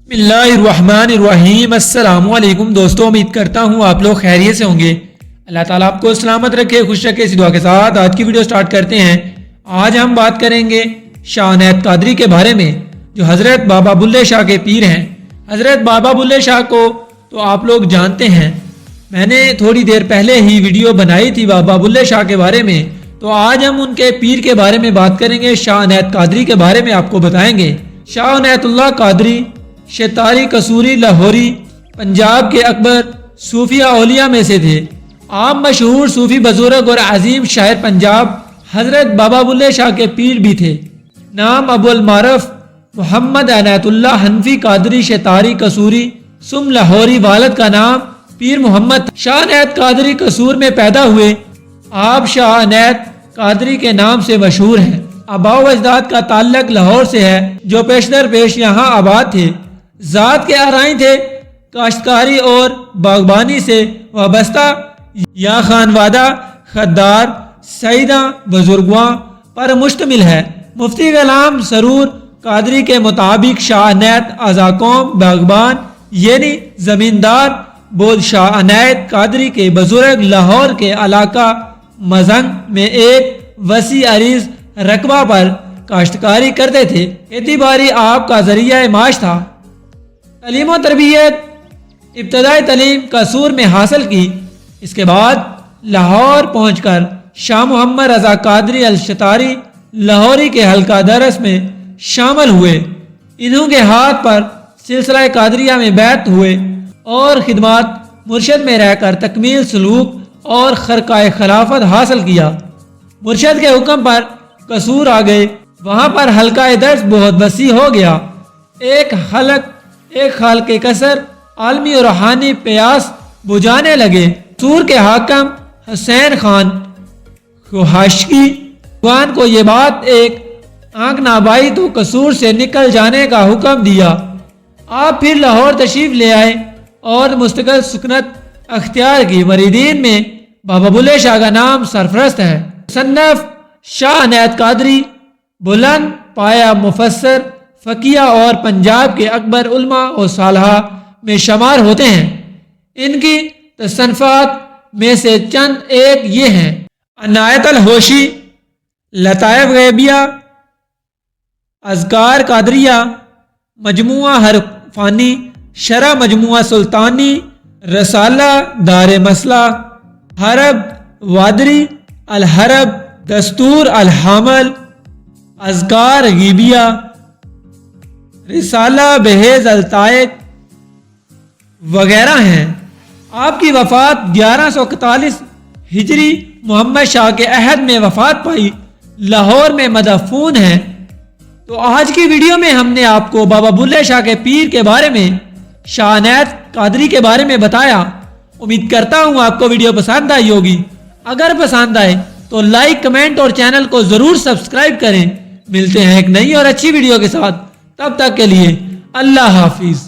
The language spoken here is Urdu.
بسم اللہ الرحمن الرحیم۔ السلام علیکم دوستوں، امید کرتا ہوں آپ لوگ خیریت سے ہوں گے۔ اللہ تعالیٰ آپ کو سلامت رکھے، خوش رکھے، اسی دعا کے ساتھ آج کی ویڈیو سٹارٹ کرتے ہیں۔ آج ہم بات کریں گے شاہ عنایت قادری کے بارے میں، جو حضرت بابا بلے شاہ کے پیر ہیں۔ حضرت بابا بلے شاہ کو تو آپ لوگ جانتے ہیں، میں نے تھوڑی دیر پہلے ہی ویڈیو بنائی تھی بابا بلے شاہ کے بارے میں، تو آج ہم ان کے پیر کے بارے میں بات کریں گے، شاہ عنایت قادری کے بارے میں آپ کو بتائیں گے۔ شاہ عنایت اللہ قادری شتاری قصوری لاہوری پنجاب کے اکبر صوفیہ اولیاء میں سے تھے۔ آپ مشہور صوفی بزرگ اور عظیم شاعر پنجاب حضرت بابا بلے شاہ کے پیر بھی تھے۔ نام ابو المعرف محمد عنایت اللہ حنفی قادری شتاری قصوری سم لاہوری، والد کا نام پیر محمد۔ شاہ عنایت قادری قصور میں پیدا ہوئے۔ آپ شاہ عنایت قادری کے نام سے مشہور ہیں۔ آباء و اجداد کا تعلق لاہور سے ہے، جو پیش در پیش یہاں آباد تھے۔ ذات کے آرائیں تھے، کاشتکاری اور باغبانی سے وابستہ، یا خانوادہ خدار سیدہ بزرگواں پر مشتمل ہے۔ مفتی غلام سرور قادری کے مطابق شاہ عنایت ازا قوم باغبان یعنی زمیندار بود شاہ عنایت قادری کے بزرگ لاہور کے علاقہ مزنگ میں ایک وسیع عریض رقبہ پر کاشتکاری کرتے تھے۔ کھیتی باڑی آپ کا ذریعہ معاش تھا۔ تعلیم و تربیت ابتدائی تعلیم قصور میں حاصل کی، اس کے بعد لاہور پہنچ کر شاہ محمد رضا قادری الشتاری لاہوری کے حلقہ درس میں شامل ہوئے۔ انہوں کے ہاتھ پر سلسلہ قادریہ میں بیعت ہوئے اور خدمات مرشد میں رہ کر تکمیل سلوک اور خرقۂ خلافت حاصل کیا۔ مرشد کے حکم پر قصور آ گئے، وہاں پر حلقہ درس بہت وسیع ہو گیا۔ ایک خالق کثر عالمی اور روحانی پیاس بجھانے لگے۔ قصور کے حاکم حسین خان خاشقی کو یہ بات ایک آنکھ نہ بائی تو قصور سے نکل جانے کا حکم دیا۔ آپ پھر لاہور تشریف لے آئے اور مستقل سکنت اختیار کی۔ مریدین میں بابا بلے شاہ کا نام سرفرست ہے۔ مصنف شاہ عنایت قادری بلند پایا مفسر، فقیہ اور پنجاب کے اکبر علماء و صالحہ میں شمار ہوتے ہیں۔ ان کی تصنیفات میں سے چند ایک یہ ہیں: عنایت الحوشی، لطائف غیبیہ، اذکار قادریہ، مجموعہ حرفانی، شرح مجموعہ سلطانی، رسالہ دار مسئلہ، حرب وادری، الحرب، دستور الحامل، اذکار غیبیہ، رسالہ بحیث التائق وغیرہ ہیں۔ آپ کی وفات 1141 ہجری محمد شاہ کے عہد میں وفات پائی، لاہور میں مدفون ہیں۔ تو آج کی ویڈیو میں ہم نے آپ کو بابا بلے شاہ کے پیر کے بارے میں، شاہ عنایت قادری کے بارے میں بتایا۔ امید کرتا ہوں آپ کو ویڈیو پسند آئی ہوگی۔ اگر پسند آئے تو لائک، کمنٹ اور چینل کو ضرور سبسکرائب کریں۔ ملتے ہیں ایک نئی اور اچھی ویڈیو کے ساتھ، تب تک کے لیے اللہ حافظ۔